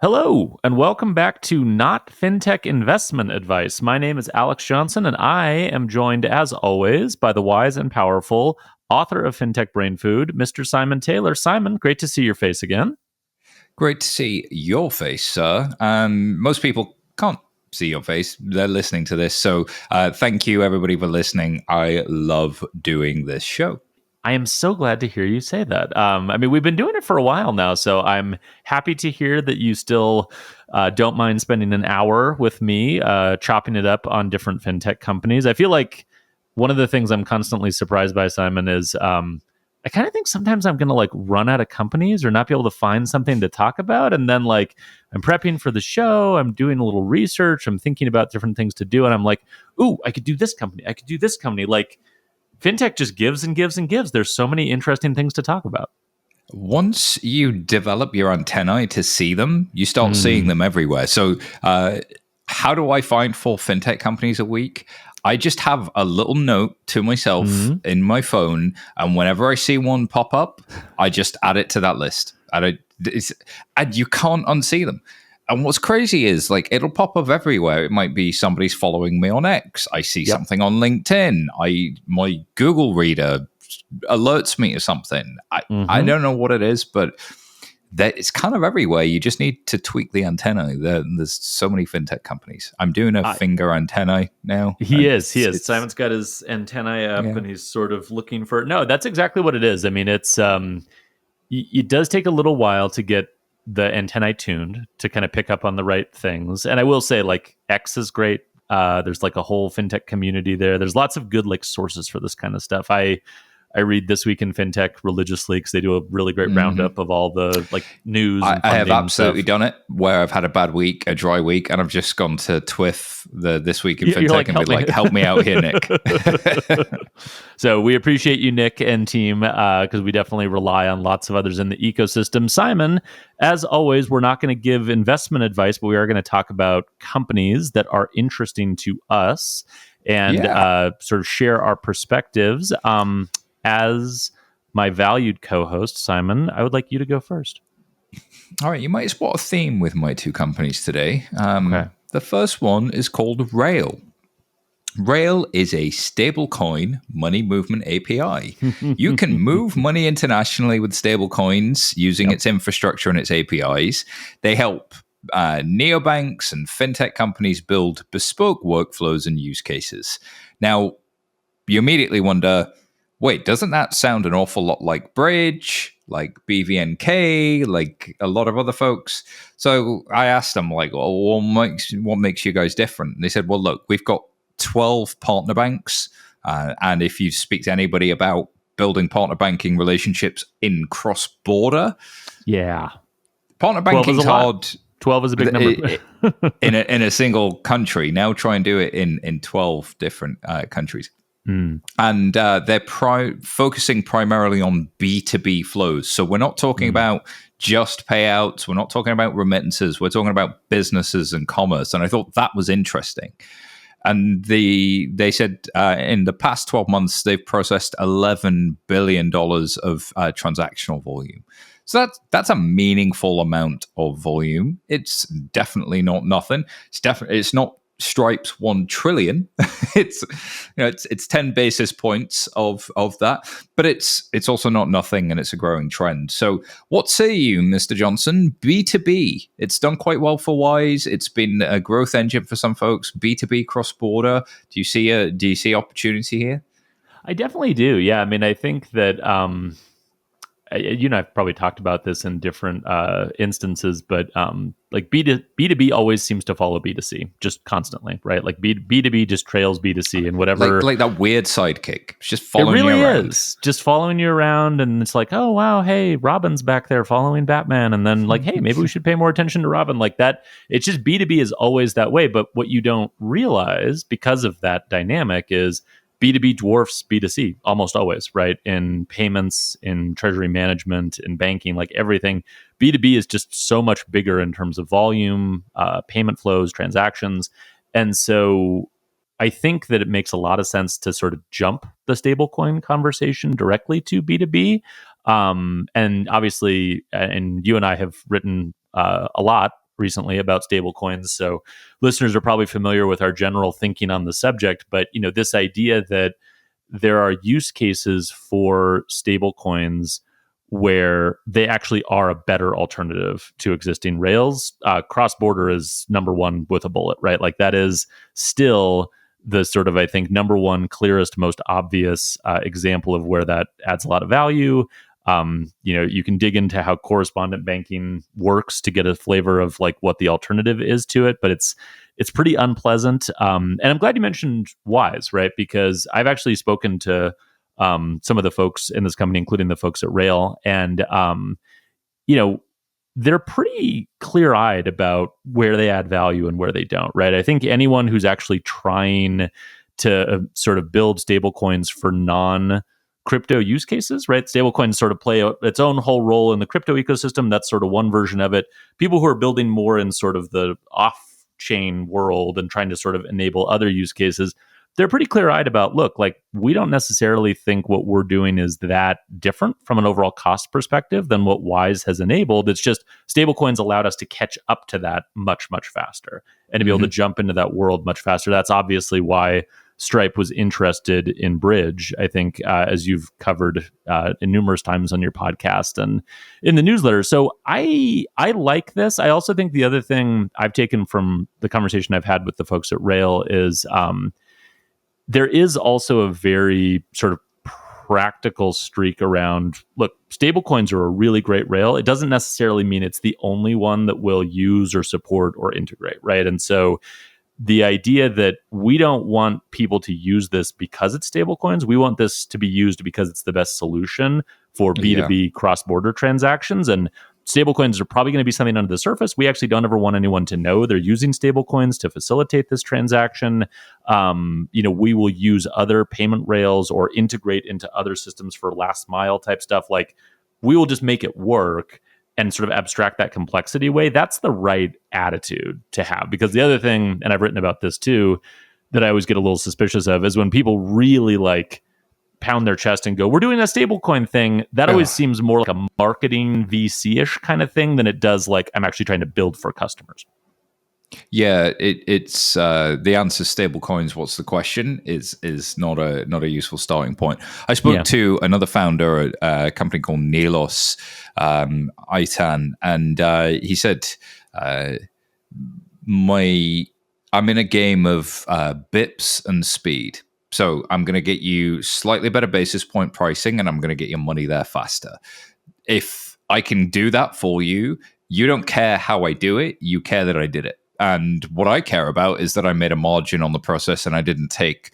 Hello, and welcome back to Not Fintech Investment Advice. My name is Alex Johnson, and I am joined, as always, by the wise and powerful author of Fintech Brain Food, Mr. Simon Taylor. Simon, great to see your face again. Great to see your face, sir. Most people can't see your face. They're listening to this. So thank you, everybody, for listening. I love doing this show. I am so glad to hear you say that. We've been doing it for a while now, so I'm happy to hear that you still don't mind spending an hour with me chopping it up on different fintech companies. I feel like one of the things I'm constantly surprised by, Simon, is I kind of think sometimes I'm going to like run out of companies or not be able to find something to talk about. And then like I'm prepping for the show, I'm doing a little research, I'm thinking about different things to do. And I'm like, ooh, I could do this company. I could do this company. Like fintech just gives and gives and gives. There's so many interesting things to talk about. Once you develop your antennae to see them, you start seeing them everywhere. So how do I find 4 fintech companies a week? I just have a little note to myself in my phone, and whenever I see one pop up, I just add it to that list. And you can't unsee them. And what's crazy is like it'll pop up everywhere. It might be somebody's following me on X. I see something on LinkedIn. My Google Reader alerts me to something. I don't know what it is, but it's kind of everywhere. You just need to tweak the antenna. There's so many fintech companies. I'm doing a finger antennae now. He is. Simon's got his antennae up and he's sort of looking for... No, that's exactly what it is. I mean, it's it does take a little while to get the antennae tuned to kind of pick up on the right things. And I will say, like, X is great. There's like a whole fintech community there. There's lots of good like sources for this kind of stuff. I read This Week in Fintech religiously because they do a really great roundup of all the like news. I have absolutely done it where I've had a bad week, a dry week, and I've just gone to TWIF, the This Week in Fintech, and been like, help me out here, Nick. So we appreciate you, Nick and team, because we definitely rely on lots of others in the ecosystem. Simon, as always, we're not going to give investment advice, but we are going to talk about companies that are interesting to us and sort of share our perspectives. As my valued co-host, Simon, I would like you to go first. All right, you might spot a theme with my 2 companies today. The first one is called Rail. Rail is a stablecoin money movement API. You can move money internationally with stablecoins using its infrastructure and its APIs. They help neobanks and fintech companies build bespoke workflows and use cases. Now, you immediately wonder, wait, doesn't that sound an awful lot like Bridge, like BVNK, like a lot of other folks? So I asked them, like, well, what makes you guys different? And they said, well, look, we've got 12 partner banks. And if you speak to anybody about building partner banking relationships in cross-border, partner banking is hard. 12 is a big number. in a single country. Now try and do it in 12 different countries. And they're focusing primarily on B2B flows. So we're not talking about just payouts. We're not talking about remittances. We're talking about businesses and commerce. And I thought that was interesting. And they said in the past 12 months, they've processed $11 billion of transactional volume. So that's a meaningful amount of volume. It's definitely not nothing. It's not Stripe's 1 trillion. it's 10 basis points of that, but it's also not nothing, and it's a growing trend. So what say you, Mr. Johnson? B2B, it's done quite well for Wise. It's been a growth engine for some folks. B2B cross-border, do you see opportunity here? I definitely do. Yeah, I mean, I think that I've probably talked about this in different instances, but like B2B always seems to follow B2C just constantly, right? Like B2B just trails B2C and whatever. Like that weird sidekick. It's just following you around. It really is. Just following you around, and it's like, oh, wow, hey, Robin's back there following Batman. And then like, hey, maybe we should pay more attention to Robin. Like that. It's just B2B is always that way. But what you don't realize because of that dynamic is B2B dwarfs B2C almost always, right? In payments, in treasury management, in banking, like everything. B2B is just so much bigger in terms of volume, payment flows, transactions. And so I think that it makes a lot of sense to sort of jump the stablecoin conversation directly to B2B. And obviously, and you and I have written a lot recently about stablecoins. So listeners are probably familiar with our general thinking on the subject. But this idea that there are use cases for stablecoins where they actually are a better alternative to existing rails. Cross-border is number one with a bullet, right? Like that is still the sort of, I think, number one, clearest, most obvious example of where that adds a lot of value. You can dig into how correspondent banking works to get a flavor of like what the alternative is to it, but it's pretty unpleasant. And I'm glad you mentioned Wise, right? Because I've actually spoken to some of the folks in this company, including the folks at Rail, and they're pretty clear-eyed about where they add value and where they don't, right? I think anyone who's actually trying to sort of build stablecoins for non-crypto use cases, right? Stablecoins sort of play its own whole role in the crypto ecosystem. That's sort of one version of it. People who are building more in sort of the off-chain world and trying to sort of enable other use cases, they're pretty clear-eyed about, look, like we don't necessarily think what we're doing is that different from an overall cost perspective than what Wise has enabled. It's just stablecoins allowed us to catch up to that much, much faster and to be able to jump into that world much faster. That's obviously why Stripe was interested in Bridge, I think, as you've covered in numerous times on your podcast and in the newsletter. So I like this. I also think the other thing I've taken from the conversation I've had with the folks at Rail is there is also a very sort of practical streak around, look, stablecoins are a really great rail. It doesn't necessarily mean it's the only one that will use or support or integrate, right? And so the idea that we don't want people to use this because it's stablecoins, we want this to be used because it's the best solution for B2B cross-border transactions. And stablecoins are probably going to be something under the surface. We actually don't ever want anyone to know they're using stablecoins to facilitate this transaction. We will use other payment rails or integrate into other systems for last mile type stuff. Like we will just make it work and sort of abstract that complexity away. That's the right attitude to have. Because the other thing, and I've written about this too, that I always get a little suspicious of is when people really like pound their chest and go, we're doing a stablecoin thing. That always seems more like a marketing VC-ish kind of thing than it does like I'm actually trying to build for customers. Yeah, it's the answer stablecoins. What's the question? Is not a useful starting point. I spoke to another founder at a company called Nelos, Aitan, and he said, "I'm in a game of bips and speed. So I'm going to get you slightly better basis point pricing, and I'm going to get your money there faster. If I can do that for you, you don't care how I do it. You care that I did it. And what I care about is that I made a margin on the process and I didn't take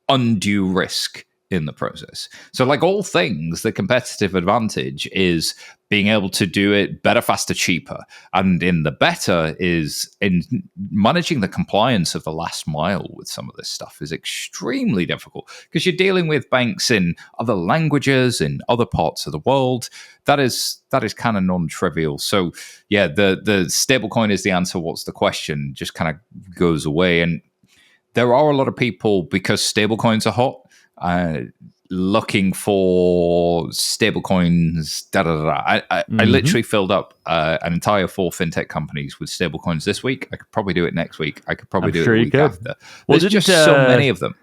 undue risk in the process. So like all things, the competitive advantage is being able to do it better, faster, cheaper. And in the better is in managing the compliance of the last mile with some of this stuff is extremely difficult because you're dealing with banks in other languages, in other parts of the world. That is kind of non-trivial. So yeah, the stablecoin is the answer. What's the question? Just kind of goes away. And there are a lot of people, because stablecoins are hot, looking for stablecoins. I literally filled up an entire 4 fintech companies with stablecoins this week. I could probably do it next week. I could probably do it the week after. Well, there's just so many of them.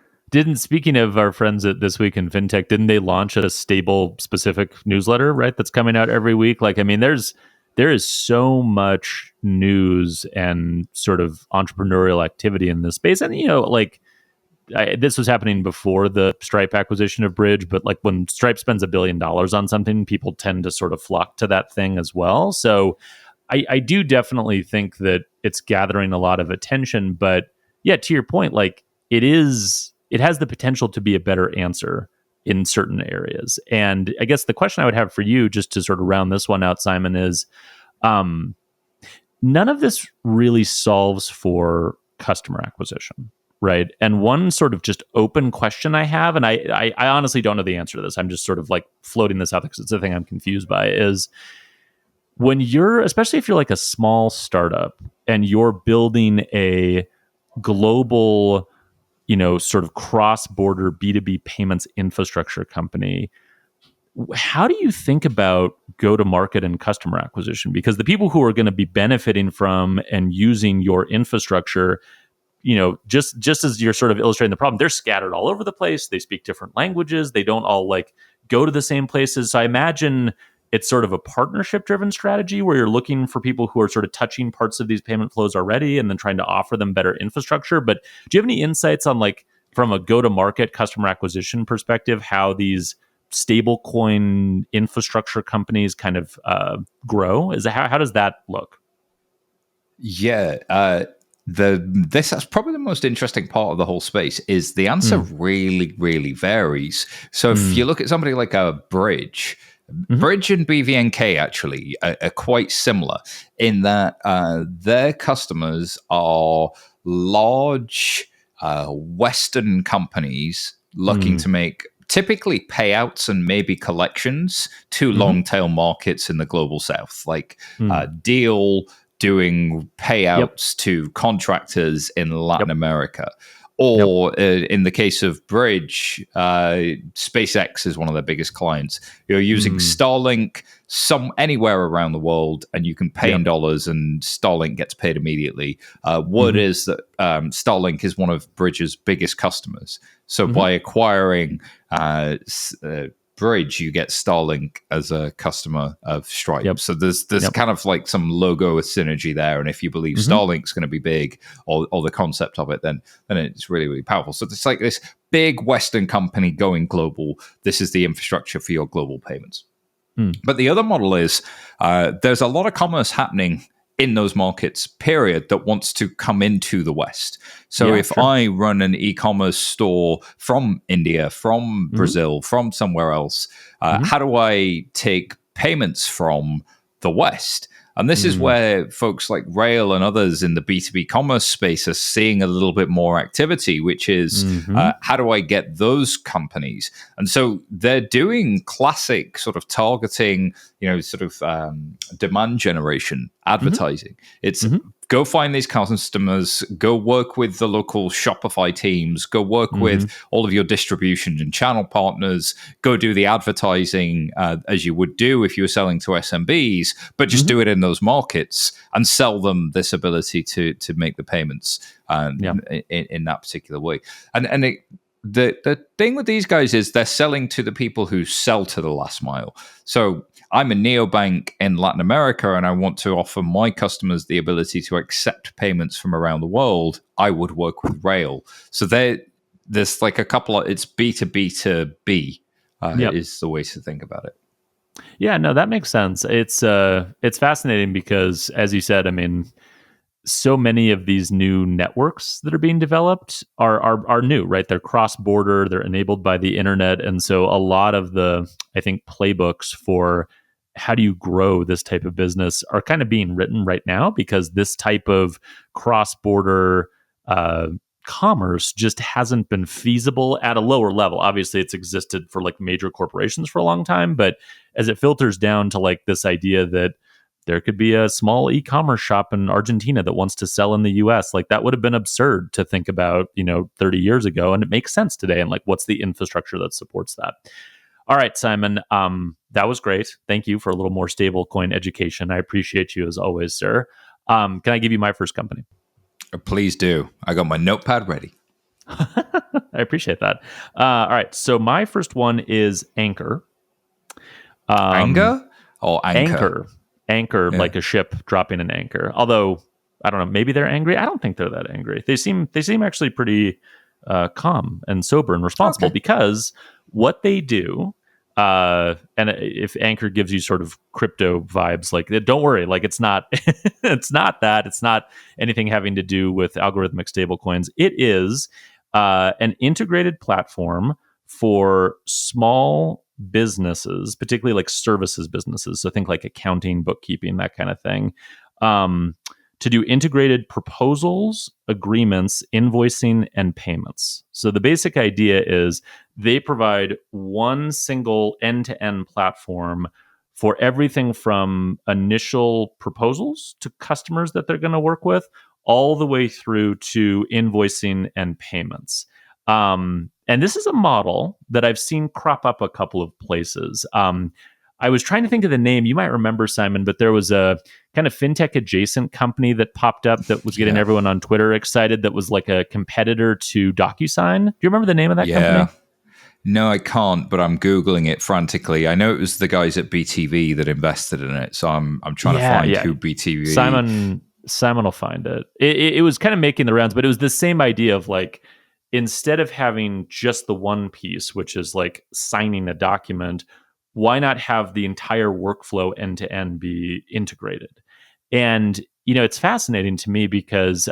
Speaking of our friends at This Week in Fintech, didn't they launch a stable specific newsletter, right? That's coming out every week. Like, I mean, there is so much news and sort of entrepreneurial activity in this space. And, this was happening before the Stripe acquisition of Bridge, but like when Stripe spends $1 billion on something, people tend to sort of flock to that thing as well. So I do definitely think that it's gathering a lot of attention. But yeah, to your point, like it has the potential to be a better answer in certain areas. And I guess the question I would have for you, just to sort of round this one out, Simon, is none of this really solves for customer acquisition. Right. And one sort of just open question I have, and I honestly don't know the answer to this. I'm just sort of like floating this out because it's the thing I'm confused by, is when especially if you're like a small startup and you're building a global, sort of cross-border B2B payments infrastructure company, how do you think about go-to-market and customer acquisition? Because the people who are going to be benefiting from and using your infrastructure, just as you're sort of illustrating the problem, they're scattered all over the place. They speak different languages. They don't all like go to the same places. So I imagine it's sort of a partnership driven strategy where you're looking for people who are sort of touching parts of these payment flows already and then trying to offer them better infrastructure. But do you have any insights on, like, from a go-to-market customer acquisition perspective, how these stablecoin infrastructure companies kind of grow? How does that look? Yeah, that's probably the most interesting part of the whole space. Is the answer really, really varies. So if you look at somebody like a Bridge. Bridge and BVNK actually are quite similar in that their customers are large Western companies looking to make typically payouts and maybe collections to long tail markets in the global south, like Deal doing payouts to contractors in Latin America. Or in the case of Bridge, SpaceX is one of their biggest clients. You're using Starlink anywhere around the world, and you can pay in dollars, and Starlink gets paid immediately. Word is that Starlink is one of Bridge's biggest customers. So by acquiring Bridge, you get Starlink as a customer of Stripe. So there's kind of like some logo synergy there. And if you believe Starlink's going to be big, or the concept of it, then it's really, really powerful. So it's like this big Western company going global. This is the infrastructure for your global payments. But the other model is there's a lot of commerce happening in those markets, period, that wants to come into the West. So if I run an e-commerce store from India, from Brazil, from somewhere else, how do I take payments from the West? And this is where folks like Rail and others in the B2B commerce space are seeing a little bit more activity, which is how do I get those companies? And so they're doing classic sort of targeting, demand generation advertising. It's go find these customers, go work with the local Shopify teams, go work with all of your distribution and channel partners, go do the advertising as you would do if you were selling to SMBs, but just do it in those markets and sell them this ability to make the payments in that particular way. The thing with these guys is they're selling to the people who sell to the last mile. So I'm a neobank in Latin America, and I want to offer my customers the ability to accept payments from around the world. I would work with Rail. So there's like a couple of, it's B2B to B is the way to think about it. Yeah, no, that makes sense. It's fascinating because, as you said, I mean, so many of these new networks that are being developed are new, right? They're cross-border, they're enabled by the internet. And so a lot of the, I think, playbooks for how do you grow this type of business are kind of being written right now, because this type of cross-border commerce just hasn't been feasible at a lower level. Obviously, it's existed for like major corporations for a long time, but as it filters down to like this idea that there could be a small e-commerce shop in Argentina that wants to sell in the US, like that would have been absurd to think about, 30 years ago. And it makes sense today. And like, what's the infrastructure that supports that? All right, Simon, that was great. Thank you for a little more stablecoin education. I appreciate you as always, sir. Can I give you my first company? Please do. I got my notepad ready. I appreciate that. All right. So my first one is Anchor. Anger or anchor? Anchor, like a ship dropping an anchor. Although, I don't know, maybe they're angry. I don't think they're that angry. They seem actually pretty calm and sober and responsible, because what they do, and if Anchor gives you sort of crypto vibes, like, don't worry, like it's not it's not anything having to do with algorithmic stablecoins. It is an integrated platform for small businesses, particularly like services businesses. So think like accounting, bookkeeping, that kind of thing, to do integrated proposals, agreements, invoicing, and payments. So the basic idea is they provide one single end-to-end platform for everything from initial proposals to customers that they're going to work with, all the way through to invoicing and payments. And this is a model that I've seen crop up a couple of places. I was trying to think of the name. You might remember, Simon, but there was a kind of fintech adjacent company that popped up that was getting everyone on Twitter excited, that was like a competitor to DocuSign. Do you remember the name of that company? No, I can't, but I'm Googling it frantically. I know it was the guys at BTV that invested in it, so I'm trying to find who BTV... Simon will find it. It was kind of making the rounds, but it was the same idea of like, instead of having just the one piece, which is like signing a document, why not have the entire workflow end to end be integrated? And, it's fascinating to me because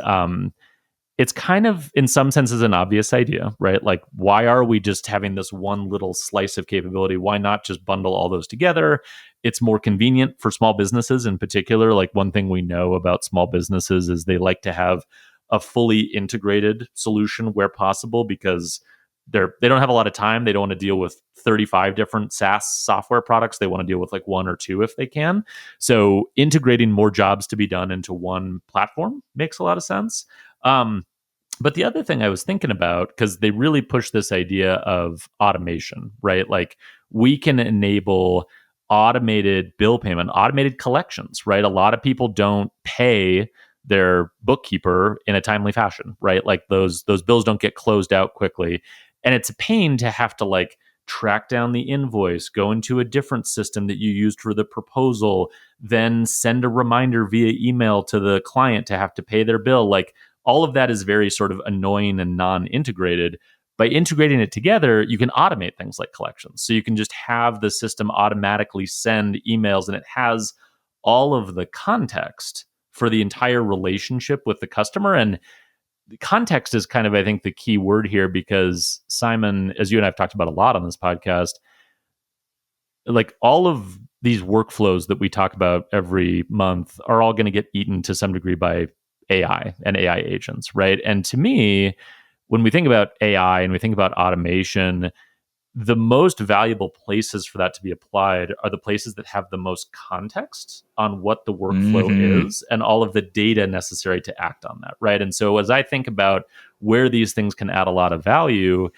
it's kind of, in some senses, an obvious idea, right? Like, why are we just having this one little slice of capability? Why not just bundle all those together? It's more convenient for small businesses in particular. Like, one thing we know about small businesses is they like to have a fully integrated solution where possible, because they don't have a lot of time. They don't want to deal with 35 different SaaS software products. They want to deal with like one or two if they can. So integrating more jobs to be done into one platform makes a lot of sense. But the other thing I was thinking about, because they really push this idea of automation, right? Like, we can enable automated bill payment, automated collections, right? A lot of people don't pay their bookkeeper in a timely fashion, right? Like, those bills don't get closed out quickly. And it's a pain to have to like track down the invoice, go into a different system that you used for the proposal, then send a reminder via email to the client to have to pay their bill. Like, all of that is very sort of annoying and non-integrated. By integrating it together, you can automate things like collections. So you can just have the system automatically send emails, and it has all of the context for the entire relationship with the customer. And context is kind of, I think, the key word here, because Simon, as you and I have talked about a lot on this podcast, like, all of these workflows that we talk about every month are all going to get eaten to some degree by AI and AI agents, right? And to me, when we think about AI and we think about automation, the most valuable places for that to be applied are the places that have the most context on what the workflow is and all of the data necessary to act on that, right? And so as I think about where these things can add a lot of value,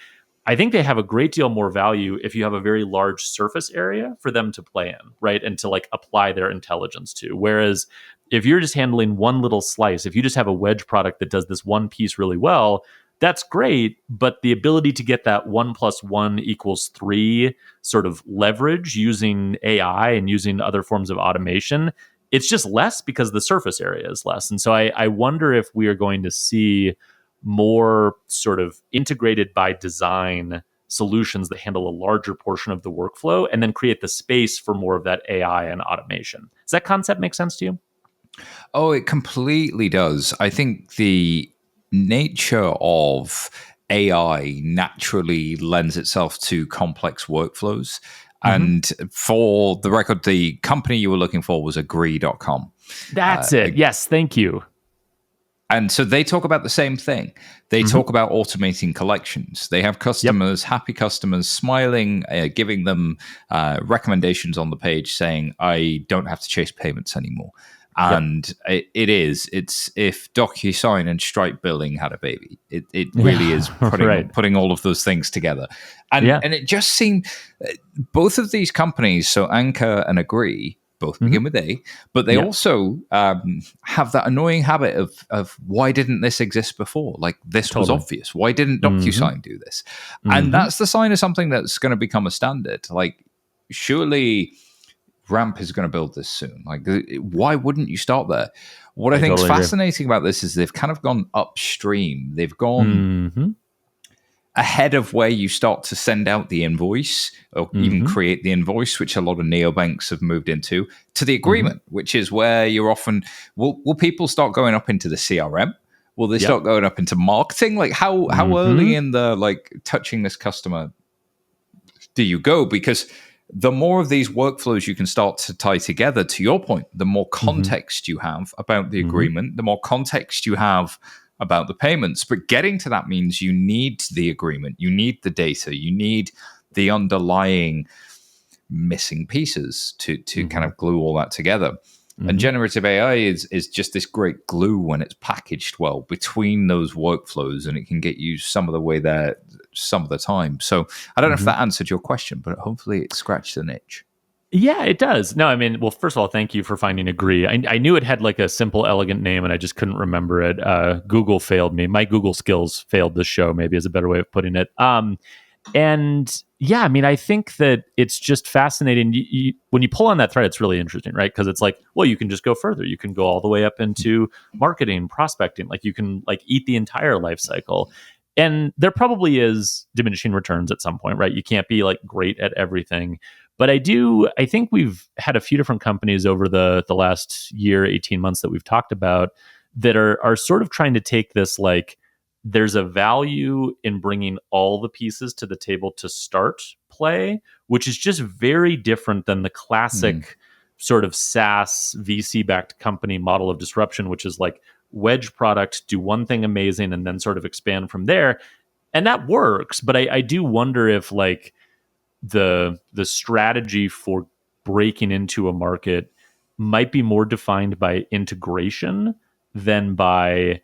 I think they have a great deal more value if you have a very large surface area for them to play in, right? And to like apply their intelligence to. Whereas if you're just handling one little slice, if you just have a wedge product that does this one piece really well, that's great. But the ability to get that 1+1=3 sort of leverage using AI and using other forms of automation, it's just less because the surface area is less. And so I wonder if we are going to see more sort of integrated by design solutions that handle a larger portion of the workflow and then create the space for more of that AI and automation. Does that concept make sense to you? Oh, it completely does. I think the nature of AI naturally lends itself to complex workflows. And for the record, the company you were looking for was agree.com. That's it. Yes, thank you. And so they talk about the same thing. They talk about automating collections. They have customers, happy customers, smiling, giving them recommendations on the page saying, I don't have to chase payments anymore. And it's if DocuSign and Stripe billing had a baby. It really is putting all of those things together. And it just seemed, both of these companies, so Anchor and Agree, both begin with A, but they also have that annoying habit of why didn't this exist before? Like, this was obvious. Why didn't DocuSign do this? And that's the sign of something that's going to become a standard. Like, surely Ramp is going to build this soon. Like, why wouldn't you start there? What I think is fascinating about this is they've kind of gone upstream. They've gone ahead of where you start to send out the invoice or even create the invoice, which a lot of neobanks have moved into, to the agreement, which is where you're often, will people start going up into the CRM? Will they start going up into marketing? Like, how early in the, like, touching this customer do you go? Because the more of these workflows you can start to tie together, to your point, the more context you have about the agreement, the more context you have about the payments. But getting to that means you need the agreement, you need the data, you need the underlying missing pieces to kind of glue all that together. And generative AI is just this great glue when it's packaged well between those workflows, and it can get you some of the way there some of the time. So I don't know if that answered your question, but hopefully it scratched an itch. Yeah, it does. No, I mean, well, first of all, thank you for finding Agree. I knew it had like a simple, elegant name, and I just couldn't remember it. Google failed me. My Google skills failed this show, maybe is a better way of putting it. And yeah, I mean, I think that it's just fascinating. When you pull on that thread, it's really interesting, right? Because it's like, well, you can just go further. You can go all the way up into marketing, prospecting. Like you can like eat the entire life cycle. And there probably is diminishing returns at some point, right? You can't be like great at everything. But I think we've had a few different companies over the last year, 18 months that we've talked about that are sort of trying to take this like, there's a value in bringing all the pieces to the table to start play, which is just very different than the classic sort of SaaS VC-backed company model of disruption, which is like wedge product, do one thing amazing, and then sort of expand from there. And that works, but I do wonder if like the strategy for breaking into a market might be more defined by integration than by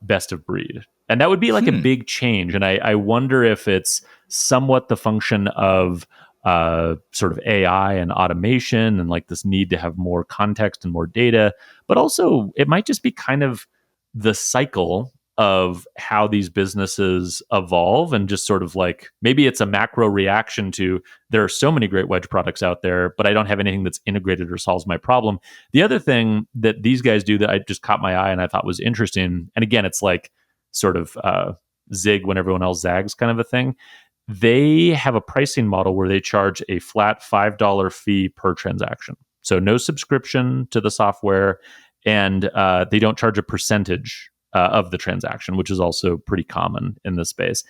best of breed. And that would be like a big change. And I wonder if it's somewhat the function of sort of AI and automation and like this need to have more context and more data, but also it might just be kind of the cycle of how these businesses evolve, and just sort of like maybe it's a macro reaction to there are so many great wedge products out there, but I don't have anything that's integrated or solves my problem. The other thing that these guys do that I just caught my eye and I thought was interesting, and again, it's like sort of zig when everyone else zags kind of a thing. They have a pricing model where they charge a flat $5 fee per transaction. So no subscription to the software, and they don't charge a percentage of the transaction, which is also pretty common in this space.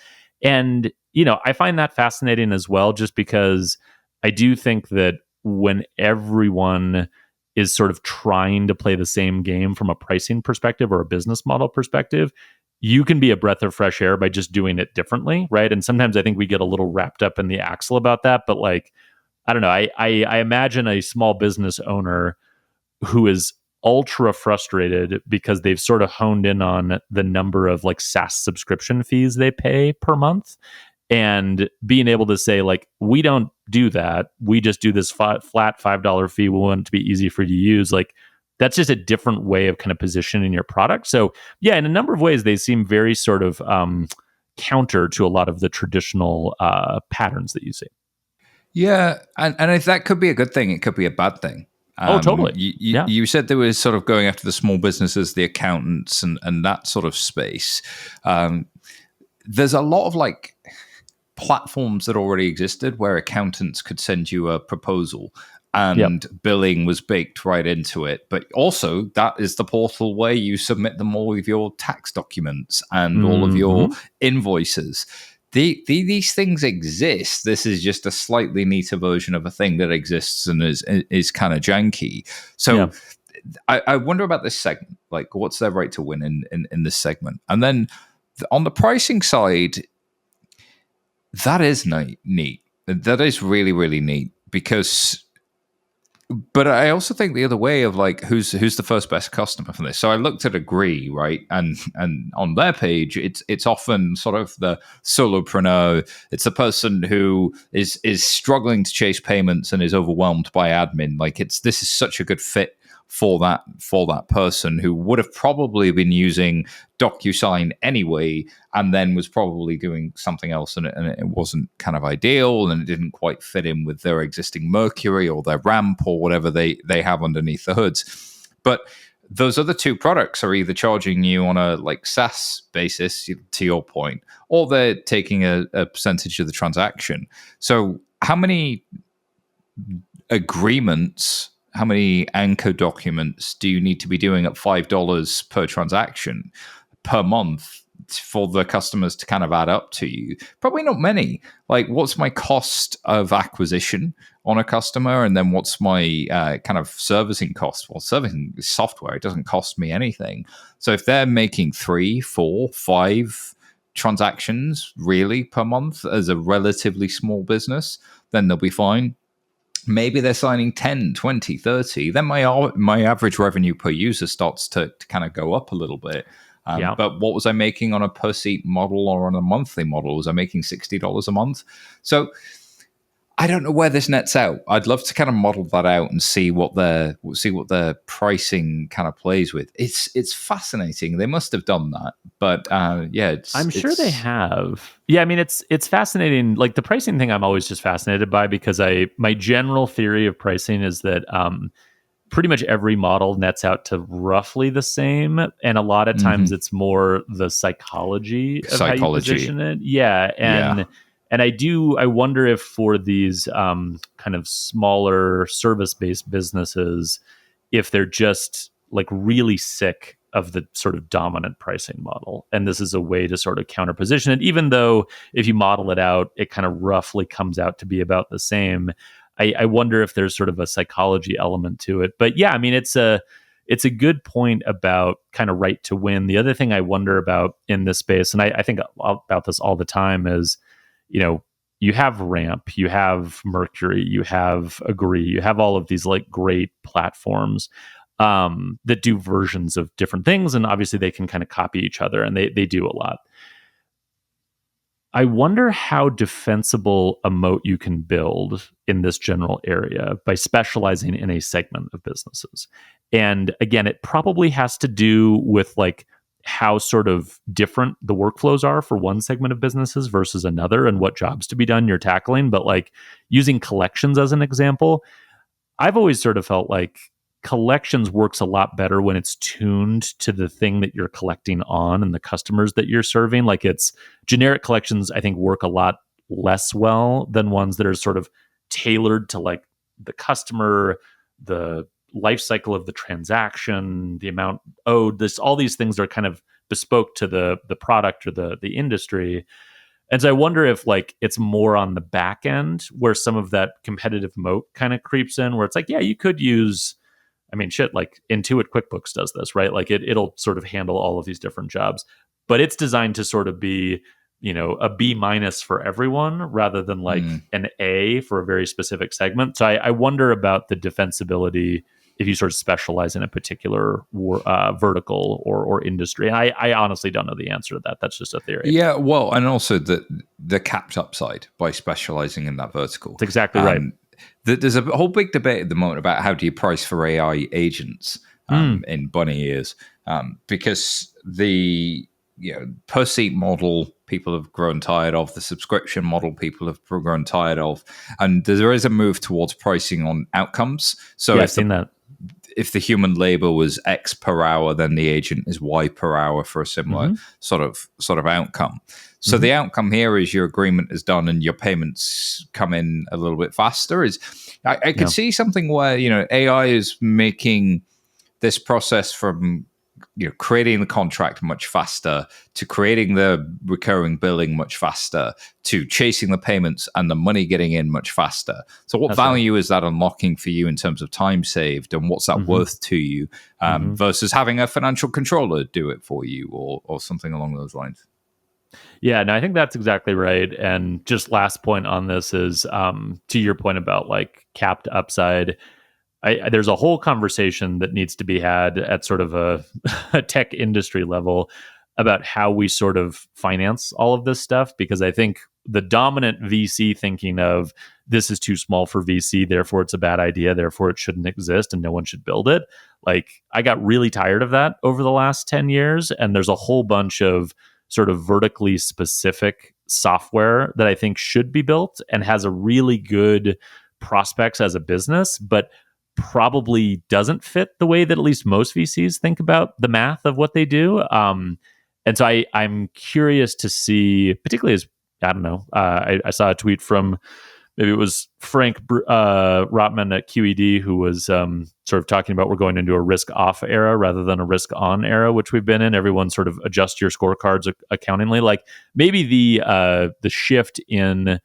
And, you know, I find that fascinating as well, just because I do think that when everyone is sort of trying to play the same game from a pricing perspective or a business model perspective, you can be a breath of fresh air by just doing it differently, right? And sometimes I think we get a little wrapped up in the axle about that, but like, I don't know, I imagine a small business owner who is ultra frustrated because they've sort of honed in on the number of like SaaS subscription fees they pay per month, and being able to say like, we don't do that, we just do this flat $5 fee, we want it to be easy for you to use. Like that's just a different way of kind of positioning your product. So yeah, in a number of ways they seem very sort of counter to a lot of the traditional patterns that you see. Yeah, and if that could be a good thing, it could be a bad thing. Totally. You said there was sort of going after the small businesses, the accountants, and that sort of space. There's a lot of like platforms that already existed where accountants could send you a proposal and billing was baked right into it. But also that is the portal where you submit them all of your tax documents and all of your invoices. These things exist. This is just a slightly neater version of a thing that exists and is kind of janky. So I wonder about this segment. Like, what's their right to win in this segment? And then on the pricing side, that is neat. That is really, really neat because. But I also think the other way of like who's the first best customer for this. So I looked at Agree, right, and on their page, it's often sort of the solopreneur. It's the person who is struggling to chase payments and is overwhelmed by admin. Like this is such a good fit for that person who would have probably been using DocuSign anyway, and then was probably doing something else, and it wasn't kind of ideal, and it didn't quite fit in with their existing Mercury or their Ramp or whatever they have underneath the hoods. But those other two products are either charging you on a like SaaS basis, to your point, or they're taking a percentage of the transaction. So how many agreements, how many anchor documents do you need to be doing at $5 per transaction per month for the customers to kind of add up to you? Probably not many. Like, what's my cost of acquisition on a customer? And then what's my kind of servicing cost? Well, servicing software, it doesn't cost me anything. So if they're making 3, 4, 5 transactions really per month as a relatively small business, then they'll be fine. maybe they're signing 10, 20, 30. Then my average revenue per user starts to kind of go up a little bit. Yeah. But what was I making on a per seat model or on a monthly model? Was I making $60 a month? So I don't know where this nets out. I'd love to kind of model that out and see what the pricing kind of plays with. It's fascinating. They must have done that, but I'm sure they have. Yeah, I mean it's fascinating. Like the pricing thing, I'm always just fascinated by because my general theory of pricing is that pretty much every model nets out to roughly the same, and a lot of times it's more the psychology of how you position it. Yeah, and I wonder if for these kind of smaller service-based businesses, if they're just like really sick of the sort of dominant pricing model, and this is a way to sort of counterposition it, even though if you model it out, it kind of roughly comes out to be about the same. I wonder if there's sort of a psychology element to it. But yeah, I mean, it's a good point about kind of right to win. The other thing I wonder about in this space, and I think about this all the time, is, you have Ramp, you have Mercury, you have Agree, you have all of these like great platforms that do versions of different things. And obviously they can kind of copy each other, and they do a lot. I wonder how defensible a moat you can build in this general area by specializing in a segment of businesses. And again, it probably has to do with like how sort of different the workflows are for one segment of businesses versus another and what jobs to be done you're tackling. But like using collections as an example, I've always sort of felt like collections works a lot better when it's tuned to the thing that you're collecting on and the customers that you're serving. Like it's generic collections, I think, work a lot less well than ones that are sort of tailored to like the customer, the life cycle of the transaction, the amount owed. All these things are kind of bespoke to the product or the industry. And so I wonder if like it's more on the back end where some of that competitive moat kind of creeps in, where it's like, yeah, you could use, I mean, shit, like Intuit QuickBooks does this, right? Like it'll sort of handle all of these different jobs, but it's designed to sort of be, a B- for everyone rather than like an A for a very specific segment. So I wonder about the defensibility if you sort of specialize in a particular vertical or industry. And I honestly don't know the answer to that. That's just a theory. Yeah, well, and also the capped upside by specializing in that vertical. That's exactly right. There's a whole big debate at the moment about how do you price for AI agents in bunny ears, because the per seat model people have grown tired of, the subscription model people have grown tired of, and there is a move towards pricing on outcomes. So yeah, I've seen that. If the human labor was X per hour, then the agent is Y per hour for a similar sort of outcome. So the outcome here is your agreement is done and your payments come in a little bit faster. I could see something where AI is making this process from creating the contract much faster, to creating the recurring billing much faster, to chasing the payments and the money getting in much faster. So what value is that unlocking for you in terms of time saved, and what's that worth to you versus having a financial controller do it for you or something along those lines? Yeah, no, I think that's exactly right. And just last point on this is to your point about like capped upside. There's a whole conversation that needs to be had at sort of a tech industry level about how we sort of finance all of this stuff, because I think the dominant VC thinking of this is too small for VC, therefore it's a bad idea, therefore it shouldn't exist and no one should build it. Like I got really tired of that over the last 10 years. And there's a whole bunch of sort of vertically specific software that I think should be built and has a really good prospects as a business, but probably doesn't fit the way that at least most VCs think about the math of what they do. And so I'm curious to see, particularly as, I don't know, I saw a tweet from, maybe it was Frank Rotman at QED, who was sort of talking about we're going into a risk-off era rather than a risk-on era, which we've been in. Everyone sort of adjust your scorecards accountingly. Like maybe the shift in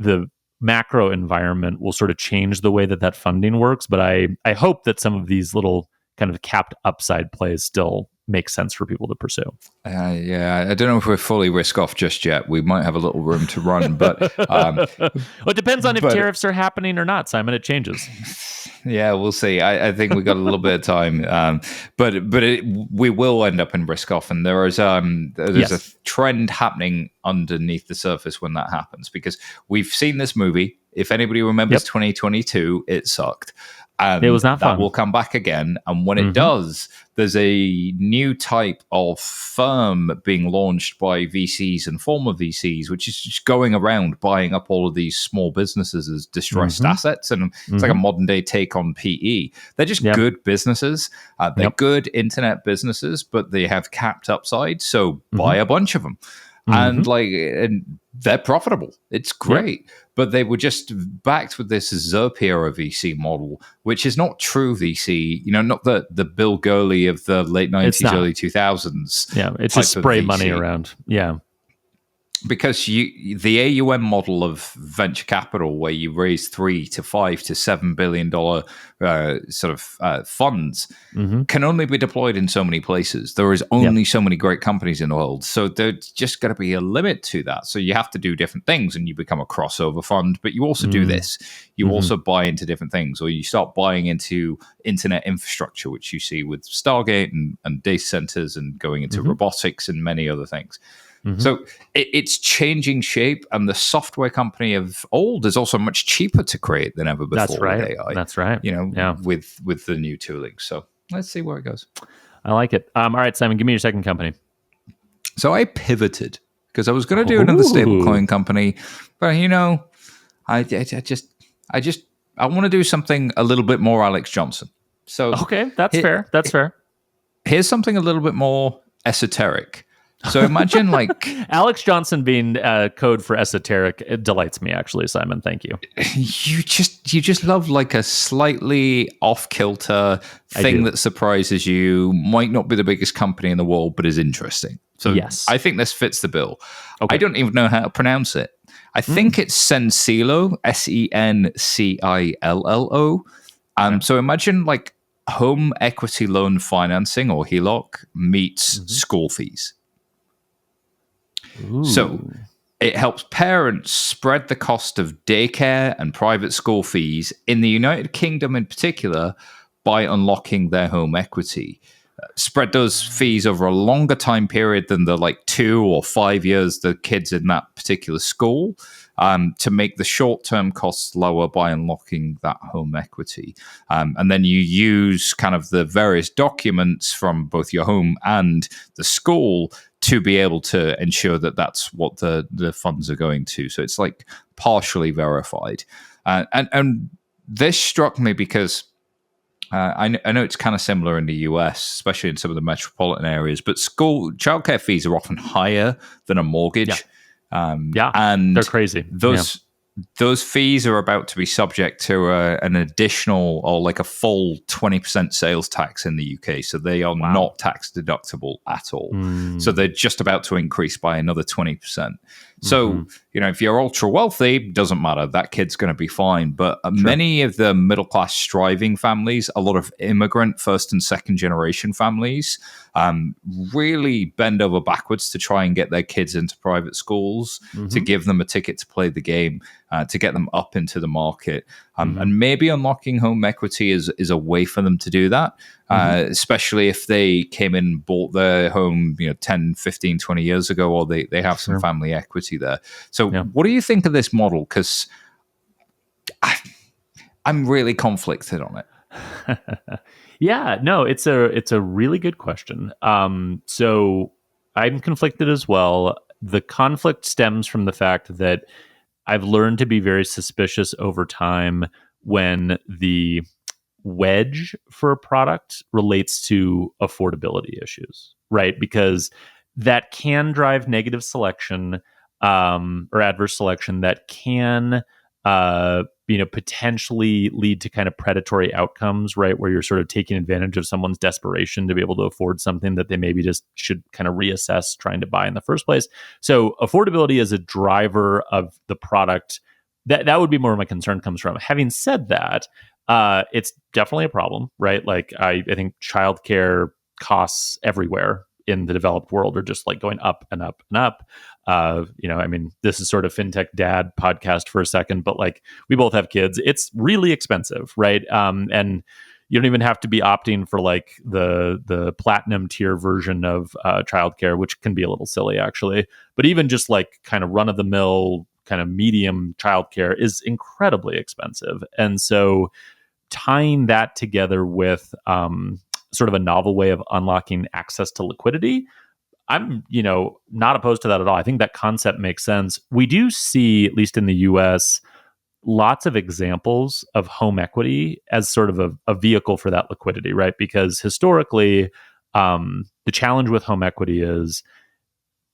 the macro environment will sort of change the way that funding works. But I hope that some of these little kind of capped upside plays still makes sense for people to pursue. Yeah, I don't know if we're fully risk off just yet. We might have a little room to run, but well, it depends on if tariffs are happening or not, Simon. It changes. Yeah, we'll see. I think we got a little bit of time, but we will end up in risk off, and there's a trend happening underneath the surface when that happens, because we've seen this movie. If anybody remembers 2022, it sucked. It was not fun. That will come back again. And when it does, there's a new type of firm being launched by VCs and former VCs, which is just going around buying up all of these small businesses as distressed assets. And it's like a modern day take on PE. They're just good businesses. They're good internet businesses, but they have capped upside. So buy a bunch of them. And they're profitable. It's great. But they were just backed with this ZERP era VC model, which is not true VC. Not the Bill Gurley of the late 90s, early 2000s. Yeah, it's just spray money around. Yeah. Because the AUM model of venture capital, where you raise $3 to $5 to $7 billion funds, can only be deployed in so many places. There is only so many great companies in the world, so there's just got to be a limit to that. So you have to do different things, and you become a crossover fund. But you also do this. You also buy into different things, or you start buying into internet infrastructure, which you see with Stargate and data centers, and going into robotics and many other things. So it's changing shape, and the software company of old is also much cheaper to create than ever before. That's right. With AI. That's right. With the new tooling. So let's see where it goes. I like it. All right, Simon, give me your second company. So I pivoted because I was going to do another stablecoin company, but I want to do something a little bit more Alex Johnson. So okay, that's fair. That's fair. Here's something a little bit more esoteric. So imagine Alex Johnson being code for esoteric. It delights me, actually, Simon. Thank you. You just love a slightly off kilter thing that surprises you. Might not be the biggest company in the world, but is interesting. So yes, I think this fits the bill. Okay. I don't even know how to pronounce it. I think it's Sencillo, Sencillo. So imagine home equity loan financing, or HELOC, meets school fees. Ooh. So it helps parents spread the cost of daycare and private school fees in the United Kingdom in particular by unlocking their home equity. Spread those fees over a longer time period than the 2 or 5 years the kids in that particular school, to make the short-term costs lower by unlocking that home equity. And then you use kind of the various documents from both your home and the school to be able to ensure that that's what the funds are going to. So it's partially verified. And this struck me because I know it's kind of similar in the US, especially in some of the metropolitan areas, but childcare fees are often higher than a mortgage. And they're crazy. Those fees are about to be subject to an additional, or a full 20% sales tax in the UK. So they are not tax deductible at all. So they're just about to increase by another 20%. So, if you're ultra wealthy, doesn't matter. That kid's going to be fine. But many of the middle class striving families, a lot of immigrant first and second generation families, really bend over backwards to try and get their kids into private schools, to give them a ticket to play the game, to get them up into the market. And maybe unlocking home equity is a way for them to do that, especially if they came in and bought their home 10, 15, 20 years ago, or they have some family equity there. So what do you think of this model? Because I'm really conflicted on it. It's a really good question. So I'm conflicted as well. The conflict stems from the fact that I've learned to be very suspicious over time when the wedge for a product relates to affordability issues, right? Because that can drive negative selection, or adverse selection, that can potentially lead to kind of predatory outcomes, right? Where you're sort of taking advantage of someone's desperation to be able to afford something that they maybe just should kind of reassess trying to buy in the first place. So affordability as a driver of the product, that would be more of my concern comes from. Having said that, it's definitely a problem, right? I think childcare costs everywhere in the developed world are just like going up and up and up. I mean, this is sort of fintech dad podcast for a second, but like we both have kids. It's really expensive, right? And you don't even have to be opting for like the platinum tier version of childcare, which can be a little silly actually. But even just like kind of run of the mill, kind of medium childcare is incredibly expensive. And so tying that together with sort of a novel way of unlocking access to liquidity, I'm, not opposed to that at all. I think that concept makes sense. We do see, at least in the US, lots of examples of home equity as sort of a vehicle for that liquidity, right? Because historically, the challenge with home equity is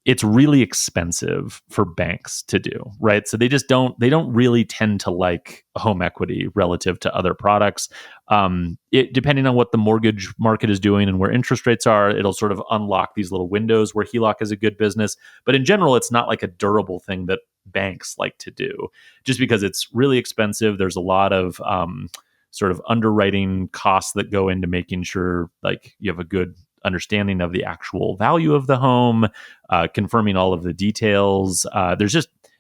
it's really expensive for banks to do, right? So they don't really tend to like home equity relative to other products. Depending on what the mortgage market is doing and where interest rates are, it'll sort of unlock these little windows where HELOC is a good business. But in general, it's not like a durable thing that banks like to do, just because it's really expensive. There's a lot of sort of underwriting costs that go into making sure like you have a good understanding of the actual value of the home, confirming all of the details.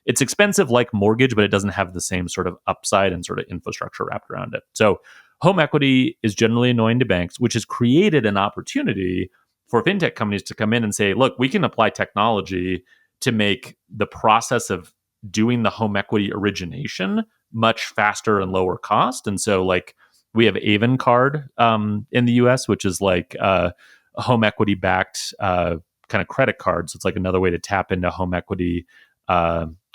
It's expensive like mortgage, but it doesn't have the same sort of upside and sort of infrastructure wrapped around it. So home equity is generally annoying to banks, which has created an opportunity for fintech companies to come in and say, look, we can apply technology to make the process of doing the home equity origination much faster and lower cost. And so like we have Avon Card in the US, which is like a home equity backed kind of credit card. So it's like another way to tap into home equity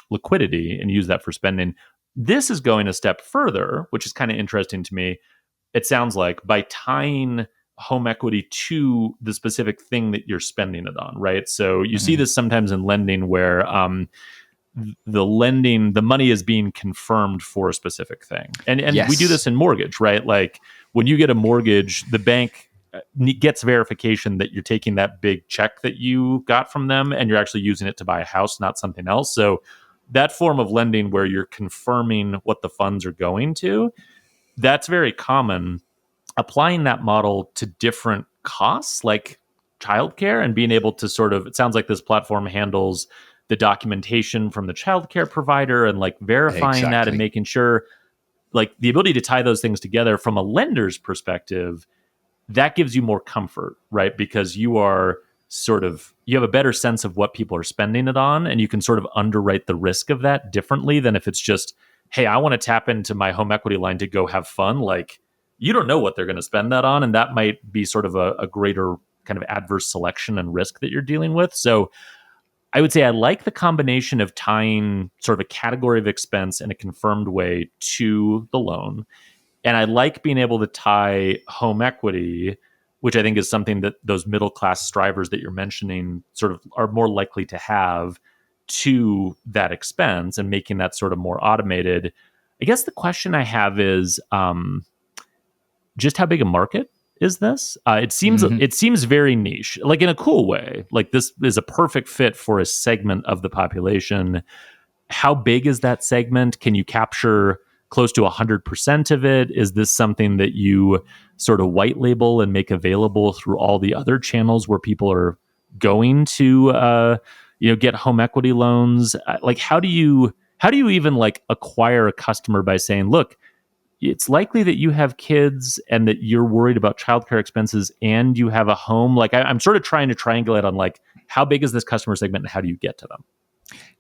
liquidity and use that for spending. This is going a step further, which is kind of interesting to me. It sounds like by tying home equity to the specific thing that you're spending it on, right? So you see this sometimes in lending where the money is being confirmed for a specific thing. And Yes. we do this in mortgage, right? Like when you get a mortgage, the bank gets verification that you're taking that big check that you got from them and you're actually using it to buy a house, not something else. So that form of lending where you're confirming what the funds are going to, that's very common. Applying that model to different costs like childcare and being able to sort of, it sounds like this platform handles the documentation from the childcare provider and like verifying that and making sure like the ability to tie those things together from a lender's perspective, that gives you more comfort, right? Because you have a better sense of what people are spending it on, and you can sort of underwrite the risk of that differently than if it's just, hey, I want to tap into my home equity line to go have fun. Like, you don't know what they're going to spend that on, and that might be sort of a greater kind of adverse selection and risk that you're dealing with. So I would say I like the combination of tying sort of a category of expense in a confirmed way to the loan. And I like being able to tie home equity, which I think is something that those middle-class strivers that you're mentioning sort of are more likely to have, to that expense and making that sort of more automated. I guess the question I have is just how big a market is this? It seems very niche, like in a cool way. Like this is a perfect fit for a segment of the population. How big is that segment? Can you capture close to 100% of it? Is this something that you sort of white label and make available through all the other channels where people are going to, get home equity loans? Like, how do you even like acquire a customer by saying, look, it's likely that you have kids and that you're worried about childcare expenses and you have a home? Like, I'm sort of trying to triangulate on like, how big is this customer segment and how do you get to them?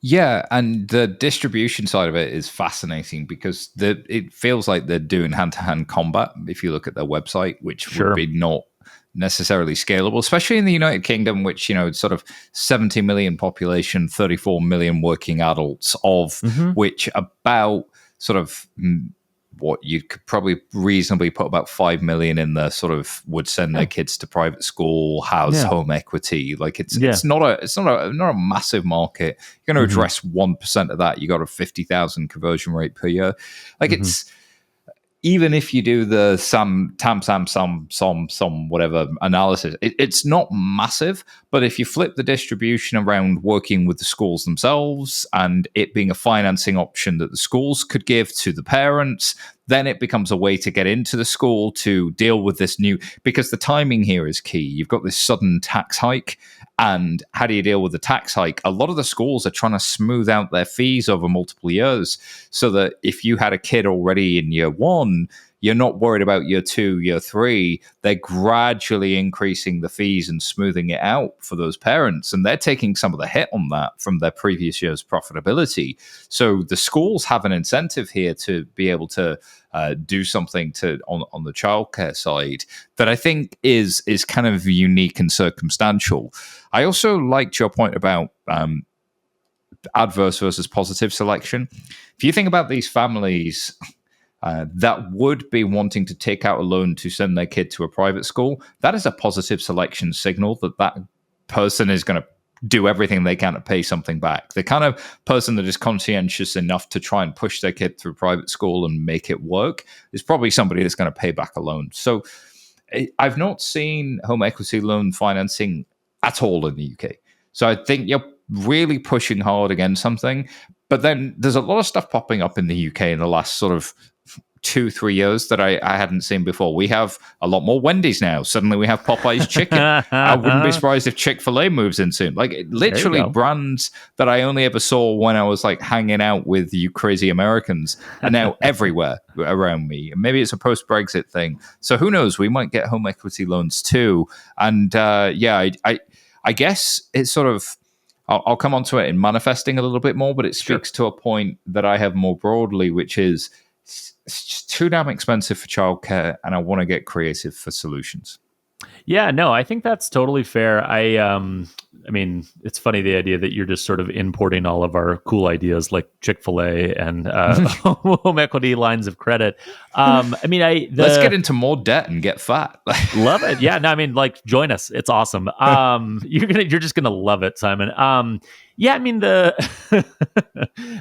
Yeah, and the distribution side of it is fascinating because it feels like they're doing hand-to-hand combat if you look at their website, which would be not necessarily scalable, especially in the United Kingdom, which, sort of 70 million population, 34 million working adults, of which about sort of what you could probably reasonably put about 5 million in the sort of would send their kids to private school, has home equity. Like it's not a massive market. You're going to address 1% of that. You got a 50,000 conversion rate per year. Like it's, even if you do the some whatever analysis, it's not massive. But if you flip the distribution around working with the schools themselves and it being a financing option that the schools could give to the parents, then it becomes a way to get into the school to deal with this new, because the timing here is key. You've got this sudden tax hike, and how do you deal with the tax hike? A lot of the schools are trying to smooth out their fees over multiple years so that if you had a kid already in year one, you're not worried about year 2, year 3. They're gradually increasing the fees and smoothing it out for those parents. And they're taking some of the hit on that from their previous year's profitability. So the schools have an incentive here to be able to do something on the childcare side that I think is kind of unique and circumstantial. I also liked your point about adverse versus positive selection. If you think about these families that would be wanting to take out a loan to send their kid to a private school, that is a positive selection signal that person is going to do everything they can to pay something back. The kind of person that is conscientious enough to try and push their kid through private school and make it work is probably somebody that's going to pay back a loan. So I've not seen home equity loan financing at all in the UK. So I think you're really pushing hard against something. But then there's a lot of stuff popping up in the UK in the last sort of 2-3 years that I hadn't seen before. We have a lot more Wendy's now. Suddenly we have Popeye's chicken. I wouldn't be surprised if Chick-fil-A moves in soon. Like literally brands that I only ever saw when I was like hanging out with you crazy Americans are now everywhere around me. Maybe it's a post-Brexit thing. So who knows? We might get home equity loans too. And I guess it's sort of, I'll come onto it in manifesting a little bit more, but it speaks to a point that I have more broadly, which is it's just too damn expensive for childcare, and I want to get creative for solutions. Yeah, no, I think that's totally fair. I mean, it's funny the idea that you're just sort of importing all of our cool ideas like Chick-fil-A and home equity lines of credit. I mean, let's get into more debt and get fat. Love it. Yeah, no, I mean, like, join us. It's awesome. You're just gonna love it, Simon. Yeah, I mean the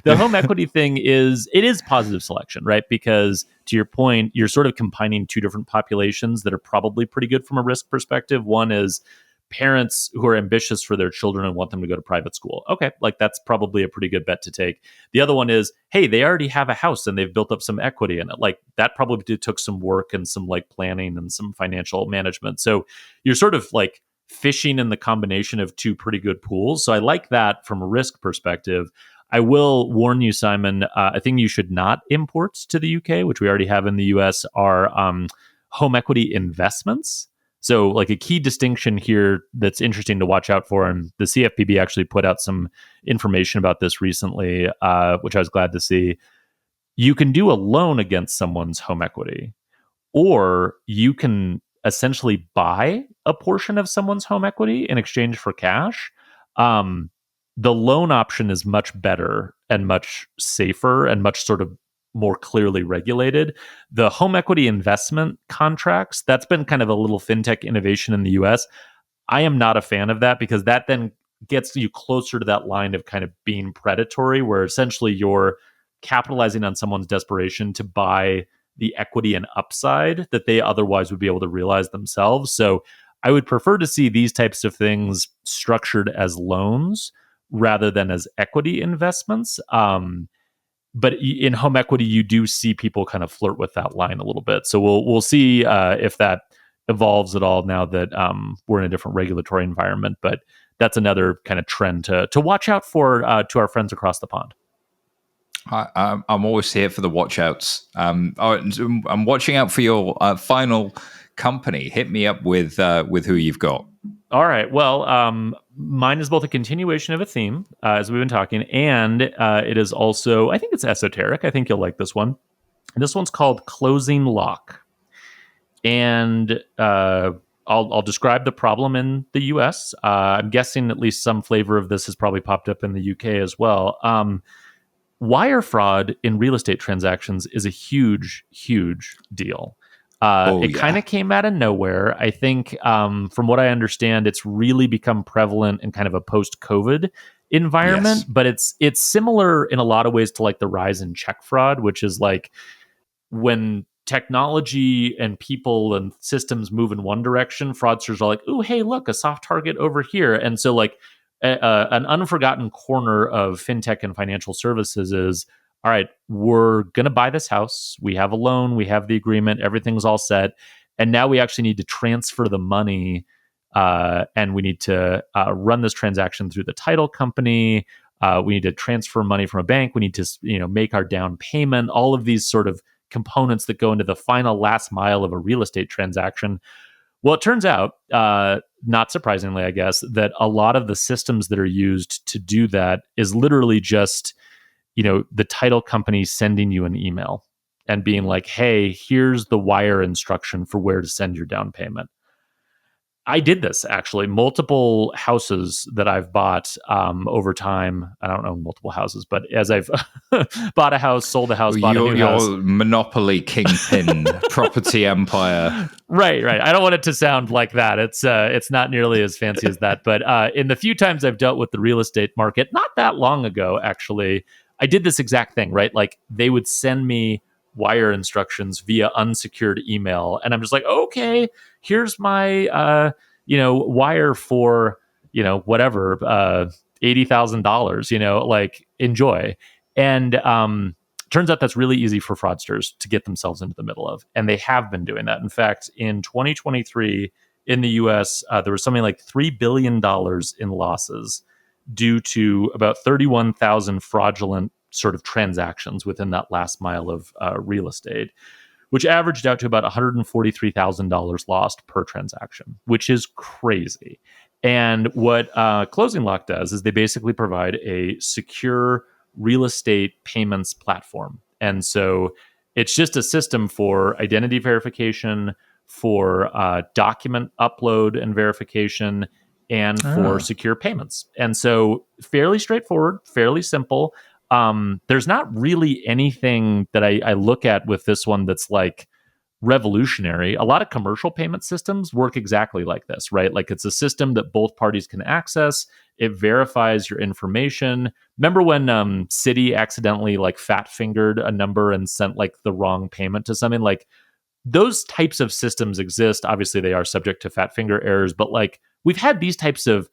the home equity thing is positive selection, right? Because to your point, you're sort of combining two different populations that are probably pretty good from a risk perspective. One is parents who are ambitious for their children and want them to go to private school. Okay, like that's probably a pretty good bet to take. The other one is, hey, they already have a house and they've built up some equity in it. Like that probably took some work and some like planning and some financial management. So you're sort of like fishing in the combination of two pretty good pools. So I like that from a risk perspective. I will warn you, Simon, a thing you should not import to the UK, which we already have in the US, are home equity investments. So like a key distinction here that's interesting to watch out for, and the CFPB actually put out some information about this recently, which I was glad to see. You can do a loan against someone's home equity, or you can essentially buy a portion of someone's home equity in exchange for cash. The loan option is much better and much safer and much sort of more clearly regulated. The home equity investment contracts, that's been kind of a little fintech innovation in the US. I am not a fan of that because that then gets you closer to that line of kind of being predatory, where essentially you're capitalizing on someone's desperation to buy the equity and upside that they otherwise would be able to realize themselves. So I would prefer to see these types of things structured as loans rather than as equity investments. But in home equity, you do see people kind of flirt with that line a little bit. So we'll see if that evolves at all now that we're in a different regulatory environment. But that's another kind of trend to watch out for to our friends across the pond. I'm always here for the watch outs. I'm watching out for your final company. Hit me up with who you've got. All right. Well, mine is both a continuation of a theme, as we've been talking, and it is also, I think it's esoteric. I think you'll like this one. And this one's called ClosingLock. And I'll describe the problem in the US. I'm guessing at least some flavor of this has probably popped up in the UK as well. Wire fraud in real estate transactions is a huge, huge deal. It kind of came out of nowhere. I think from what I understand, it's really become prevalent in kind of a post-COVID environment, but it's similar in a lot of ways to like the rise in check fraud, which is like when technology and people and systems move in one direction, fraudsters are like, "Ooh, hey, look, a soft target over here." And so like an unforgotten corner of fintech and financial services is all right, we're going to buy this house. We have a loan, we have the agreement, everything's all set. And now we actually need to transfer the money, and we need to run this transaction through the title company. We need to transfer money from a bank. We need to, make our down payment. All of these sort of components that go into the final last mile of a real estate transaction. Well, it turns out, not surprisingly, I guess, that a lot of the systems that are used to do that is literally just, the title company sending you an email and being like, hey, here's the wire instruction for where to send your down payment. I did this actually, multiple houses that I've bought over time. I don't know multiple houses, but as I've bought a house, sold a house, bought a new house. Your monopoly kingpin property empire. Right. I don't want it to sound like that. It's not nearly as fancy as that. But in the few times I've dealt with the real estate market, not that long ago, actually, I did this exact thing, right? Like they would send me wire instructions via unsecured email. And I'm just like, okay, here's my, wire for, whatever, $80,000, like enjoy. And turns out that's really easy for fraudsters to get themselves into the middle of. And they have been doing that. In fact, in 2023 in the US, there was something like $3 billion in losses due to about 31,000 fraudulent sort of transactions within that last mile of real estate, which averaged out to about $143,000 lost per transaction, which is crazy. And what ClosingLock does is they basically provide a secure real estate payments platform. And so it's just a system for identity verification, for document upload and verification, and for secure payments. And so fairly straightforward, fairly simple. There's not really anything that I look at with this one that's like revolutionary. A lot of commercial payment systems work exactly like this, right? Like it's a system that both parties can access. It verifies your information. Remember when Citi accidentally like fat fingered a number and sent like the wrong payment to something? Like those types of systems exist. Obviously, they are subject to fat finger errors, but like we've had these types of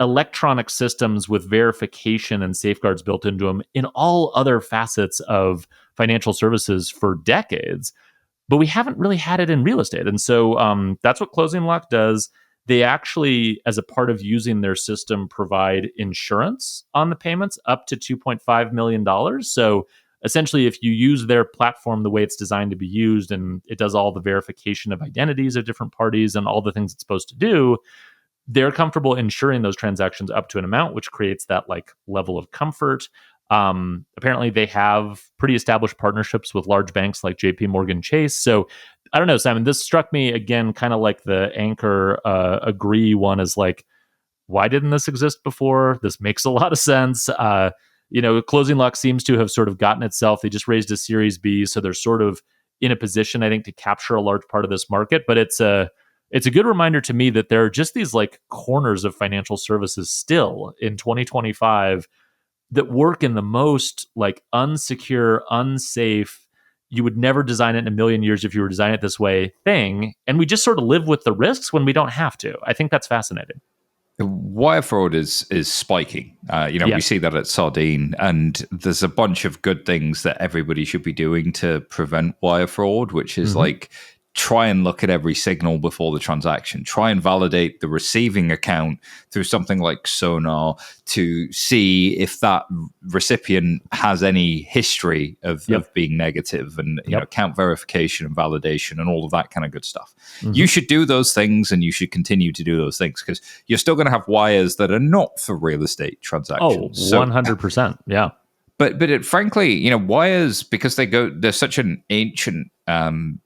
electronic systems with verification and safeguards built into them in all other facets of financial services for decades, but we haven't really had it in real estate. And so that's what ClosingLock does. They actually, as a part of using their system, provide insurance on the payments up to $2.5 million. So essentially, if you use their platform the way it's designed to be used, and it does all the verification of identities of different parties and all the things it's supposed to do, they're comfortable insuring those transactions up to an amount, which creates that like level of comfort. Apparently they have pretty established partnerships with large banks like JP Morgan Chase. So I don't know, Simon, this struck me again, kind of like the Anchor Agree one is like, why didn't this exist before? This makes a lot of sense. ClosingLock seems to have sort of gotten itself. They just raised a Series B. So they're sort of in a position, I think, to capture a large part of this market. But it's a good reminder to me that there are just these like corners of financial services still in 2025 that work in the most like unsecure, unsafe, you would never design it in a million years if you were designing it this way thing. And we just sort of live with the risks when we don't have to. I think that's fascinating. Wire fraud is spiking. We see that at Sardine, and there's a bunch of good things that everybody should be doing to prevent wire fraud, which is like try and look at every signal before the transaction. Try and validate the receiving account through something like Sonar to see if that recipient has any history of being negative, and account verification and validation and all of that kind of good stuff. You should do those things, and you should continue to do those things, because you're still going to have wires that are not for real estate transactions. 100%. Yeah. But frankly, wires, because they're such an ancient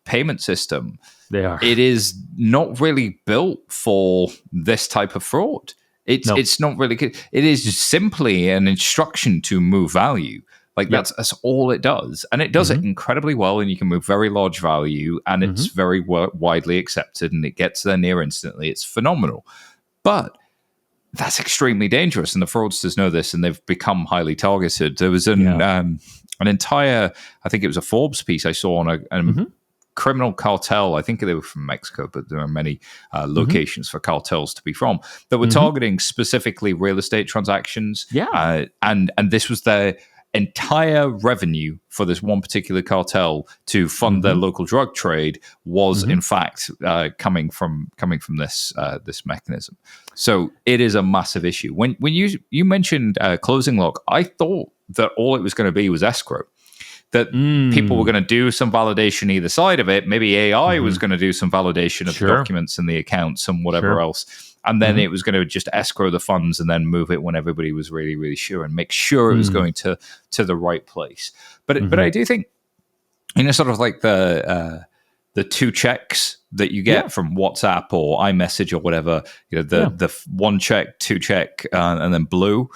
payment system. They are. It is not really built for this type of fraud. It's not really good. It is simply an instruction to move value. Like that's all it does, and it does it incredibly well. And you can move very large value, and it's very widely accepted, and it gets there near instantly. It's phenomenal, but that's extremely dangerous, and the fraudsters know this, and they've become highly targeted. There was an entire, I think it was a Forbes piece I saw on a criminal cartel. I think they were from Mexico, but there are many locations for cartels to be from that were targeting specifically real estate transactions. Yeah, and this was their entire revenue for this one particular cartel to fund their local drug trade was in fact coming from this this mechanism. So it is a massive issue. When you mentioned ClosingLock, I thought that all it was going to be was escrow. That people were going to do some validation either side of it. Maybe AI was going to do some validation of the documents and the accounts and whatever else. And then it was going to just escrow the funds and then move it when everybody was really, really sure and make sure it was going to the right place. But I do think, sort of like the 2 checks that you get from WhatsApp or iMessage or whatever, the 1 check, 2 check, and then blue.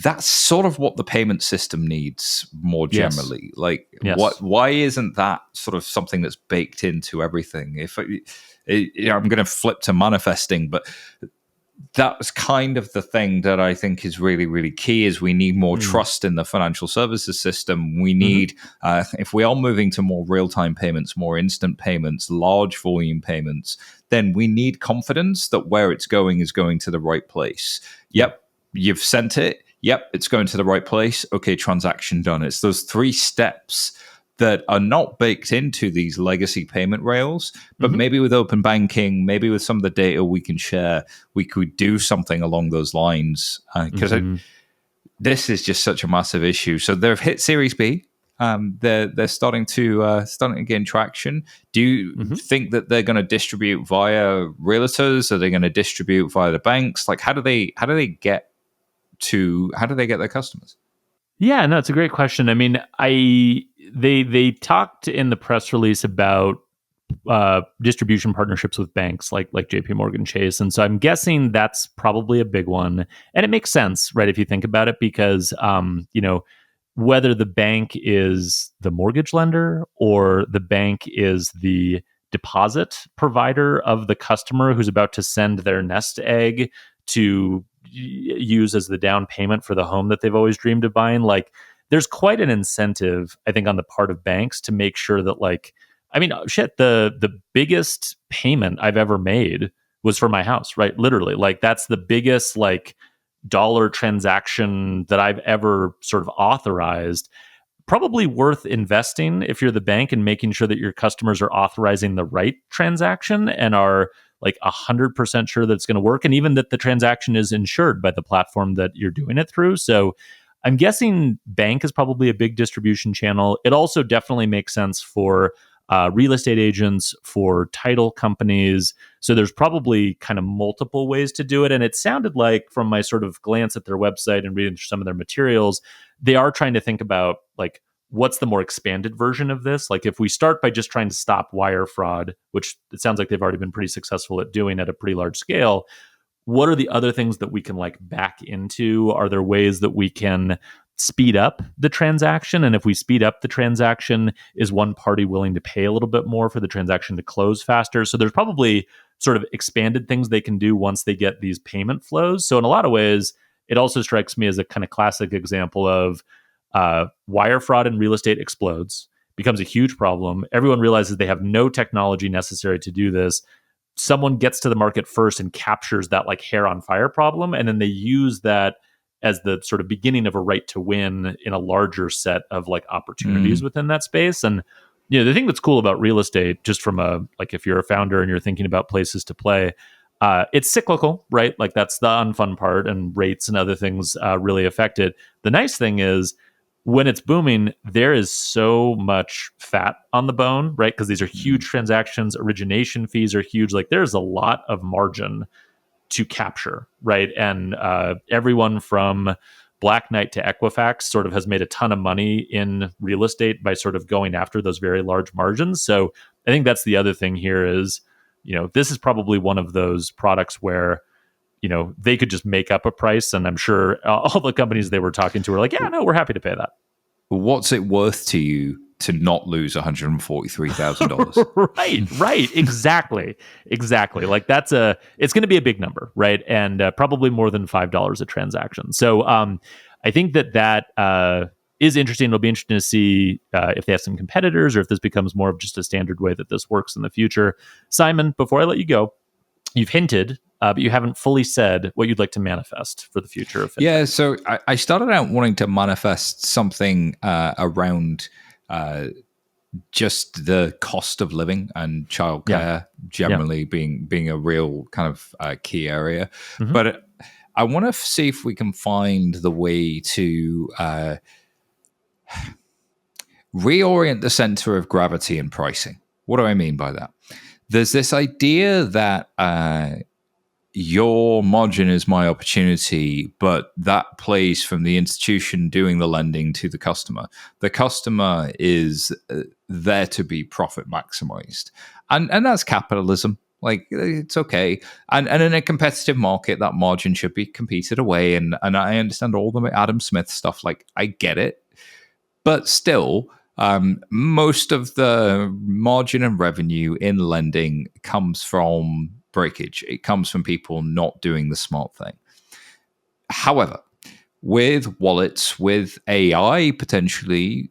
That's sort of what the payment system needs more generally. Why isn't that sort of something that's baked into everything? I'm going to flip to manifesting, but that was kind of the thing that I think is really, really key is we need more trust in the financial services system. We need, if we are moving to more real-time payments, more instant payments, large volume payments, then we need confidence that where it's going is going to the right place. Yep, you've sent it. Yep, it's going to the right place. Okay, transaction done. It's those 3 steps that are not baked into these legacy payment rails, but maybe with open banking, maybe with some of the data we can share, we could do something along those lines. Because this is just such a massive issue. So they've hit Series B. They're starting to gain traction. Do you think that they're going to distribute via realtors? Are they going to distribute via the banks? Like, how do they get their customers? Yeah, no, it's a great question. I mean, they talked in the press release about distribution partnerships with banks like JP Morgan Chase, and so I'm guessing that's probably a big one. And it makes sense, right, if you think about it, because whether the bank is the mortgage lender or the bank is the deposit provider of the customer who's about to send their nest egg to use as the down payment for the home that they've always dreamed of buying, like there's quite an incentive, I think, on the part of banks to make sure that, like, I mean, shit, the biggest payment I've ever made was for my house, right? Literally, like that's the biggest like dollar transaction that I've ever sort of authorized. Probably worth investing if you're the bank and making sure that your customers are authorizing the right transaction and are like 100% sure that it's going to work, and even that the transaction is insured by the platform that you're doing it through. So I'm guessing bank is probably a big distribution channel. It also definitely makes sense for real estate agents, for title companies. So there's probably kind of multiple ways to do it. And it sounded like, from my sort of glance at their website and reading through some of their materials, they are trying to think about like, what's the more expanded version of this? Like if we start by just trying to stop wire fraud, which it sounds like they've already been pretty successful at doing at a pretty large scale, what are the other things that we can like back into? Are there ways that we can speed up the transaction? And if we speed up the transaction, is one party willing to pay a little bit more for the transaction to close faster? So there's probably sort of expanded things they can do once they get these payment flows. So in a lot of ways, it also strikes me as a kind of classic example of wire fraud in real estate explodes, becomes a huge problem. Everyone realizes they have no technology necessary to do this. Someone gets to the market first and captures that like hair on fire problem. And then they use that as the sort of beginning of a right to win in a larger set of like opportunities within that space. And, the thing that's cool about real estate, just from like if you're a founder and you're thinking about places to play, it's cyclical, right? Like that's the unfun part, and rates and other things really affect it. The nice thing is, when it's booming, there is so much fat on the bone, right? Because these are huge transactions. Origination fees are huge. Like there's a lot of margin to capture, right? And everyone from Black Knight to Equifax sort of has made a ton of money in real estate by sort of going after those very large margins. So I think that's the other thing here is, this is probably one of those products where they could just make up a price. And I'm sure all the companies they were talking to were like, yeah, no, we're happy to pay that. What's it worth to you to not lose $143,000? Right. Exactly. Like it's going to be a big number, right? And probably more than $5 a transaction. So I think that is interesting. It'll be interesting to see if they have some competitors or if this becomes more of just a standard way that this works in the future. Simon, before I let you go, you've hinted but you haven't fully said what you'd like to manifest for the future of fintech. Yeah, so I started out wanting to manifest something around just the cost of living and childcare generally being a real kind of key area. Mm-hmm. But I want to see if we can find the way to reorient the center of gravity in pricing. What do I mean by that? There's this idea that your margin is my opportunity, but that plays from the institution doing the lending to the customer. The customer is there to be profit maximized. And that's capitalism. Like, it's okay. And in a competitive market, that margin should be competed away. And I understand all the Adam Smith stuff. Like, I get it. But still, most of the margin and revenue in lending comes from breakage. It comes from people not doing the smart thing. However, with wallets, with AI potentially,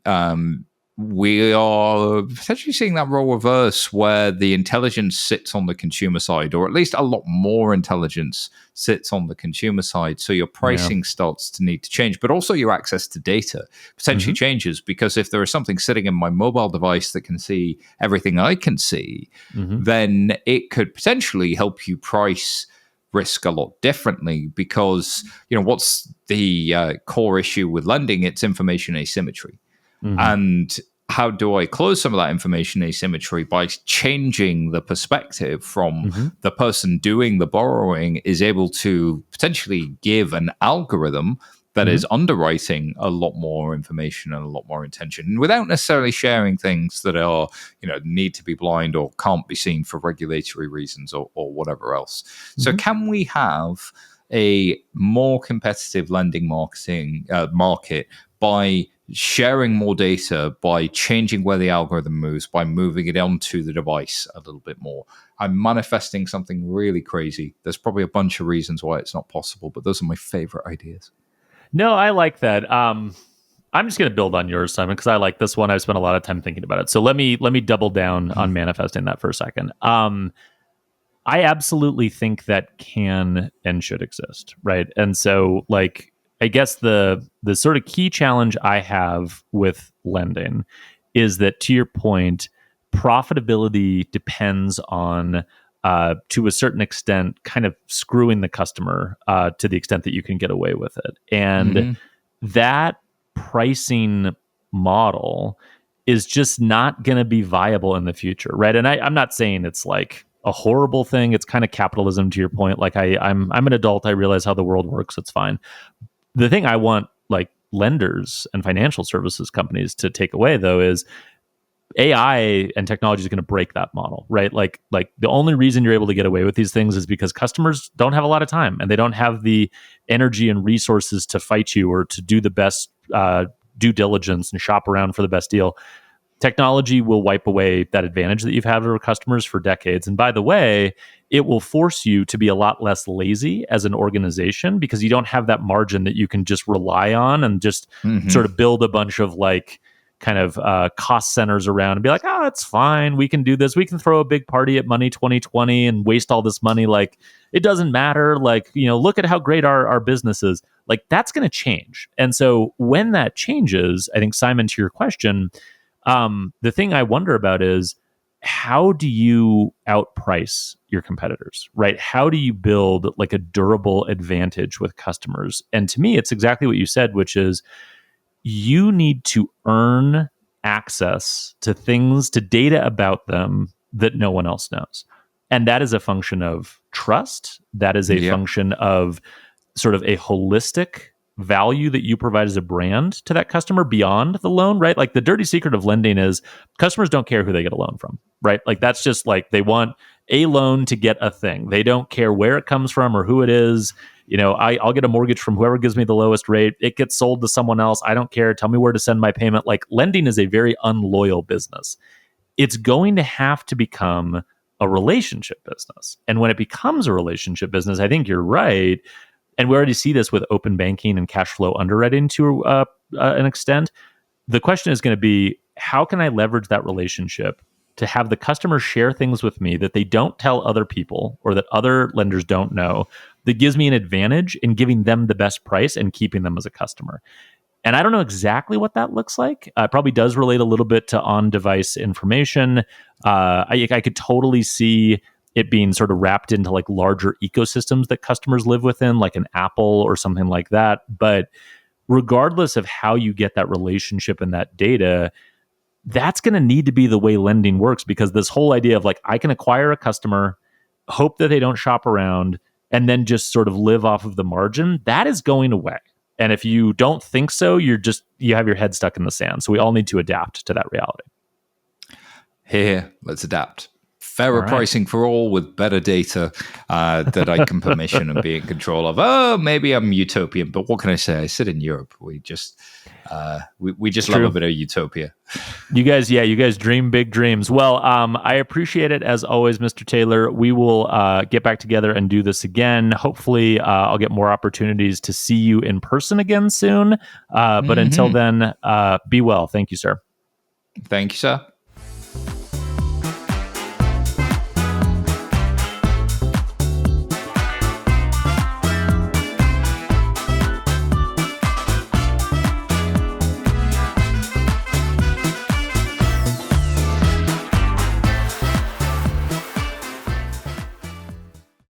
we are potentially seeing that role reverse where the intelligence sits on the consumer side, or at least a lot more intelligence sits on the consumer side. So your pricing starts to need to change, but also your access to data potentially changes, because if there is something sitting in my mobile device that can see everything I can see, then it could potentially help you price risk a lot differently, because what's the core issue with lending? It's information asymmetry. And how do I close some of that information asymmetry? By changing the perspective from the person doing the borrowing is able to potentially give an algorithm that is underwriting a lot more information and a lot more intention, without necessarily sharing things that are, need to be blind or can't be seen for regulatory reasons or whatever else. So can we have a more competitive lending market by sharing more data, by changing where the algorithm moves, by moving it onto the device a little bit more? I'm manifesting something really crazy. There's probably a bunch of reasons why it's not possible, but those are my favorite ideas. No, I like that. I'm just going to build on yours, Simon, because I like this one. I've spent a lot of time thinking about it. So let me double down on manifesting that for a second. I absolutely think that can and should exist, right? And so, like, I guess the sort of key challenge I have with lending is that, to your point, profitability depends on, to a certain extent, kind of screwing the customer to the extent that you can get away with it. And that pricing model is just not going to be viable in the future, right? And I'm not saying it's like a horrible thing. It's kind of capitalism, to your point. Like, I'm an adult. I realize how the world works. It's fine. The thing I want, like, lenders and financial services companies to take away, though, is AI and technology is going to break that model, right? Like the only reason you're able to get away with these things is because customers don't have a lot of time, and they don't have the energy and resources to fight you or to do the best due diligence and shop around for the best deal. Technology will wipe away that advantage that you've had over customers for decades. And by the way, it will force you to be a lot less lazy as an organization, because you don't have that margin that you can just rely on and just sort of build a bunch of, like, kind of cost centers around and be like, it's fine. We can do this. We can throw a big party at Money 2020 and waste all this money. Like, it doesn't matter. Like, look at how great our business is. Like, that's going to change. And so when that changes, I think, Simon, to your question, the thing I wonder about is, how do you outprice your competitors, right? How do you build, like, a durable advantage with customers? And to me, it's exactly what you said, which is you need to earn access to things, to data about them that no one else knows. And that is a function of trust. That is a function of sort of a holistic value that you provide as a brand to that customer beyond the loan, right? Like, the dirty secret of lending is customers don't care who they get a loan from, right? Like, that's just, like, they want a loan to get a thing. They don't care where it comes from or who it is. I'll get a mortgage from whoever gives me the lowest rate. It gets sold to someone else. I don't care. Tell me where to send my payment. Like, lending is a very unloyal business. It's going to have to become a relationship business. And when it becomes a relationship business, I think you're right. And we already see this with open banking and cash flow underwriting to an extent. The question is going to be, how can I leverage that relationship to have the customer share things with me that they don't tell other people or that other lenders don't know, that gives me an advantage in giving them the best price and keeping them as a customer. And I don't know exactly what that looks like. It probably does relate a little bit to on-device information. I could totally see it being sort of wrapped into like larger ecosystems that customers live within, like an Apple or something like that. But regardless of how you get that relationship and that data, that's going to need to be the way lending works, because this whole idea of like, I can acquire a customer, hope that they don't shop around, and then just sort of live off of the margin, that is going away. And if you don't think so, you have your head stuck in the sand. So we all need to adapt to that reality. Here, let's adapt. Fairer pricing for all with better data that I can permission and be in control of. Oh, maybe I'm utopian, but what can I say? I sit in Europe. We just we just love a bit of utopia. You guys dream big dreams. Well, I appreciate it as always, Mr. Taylor. We will get back together and do this again. Hopefully, I'll get more opportunities to see you in person again soon. But until then, be well. Thank you, sir. Thank you, sir.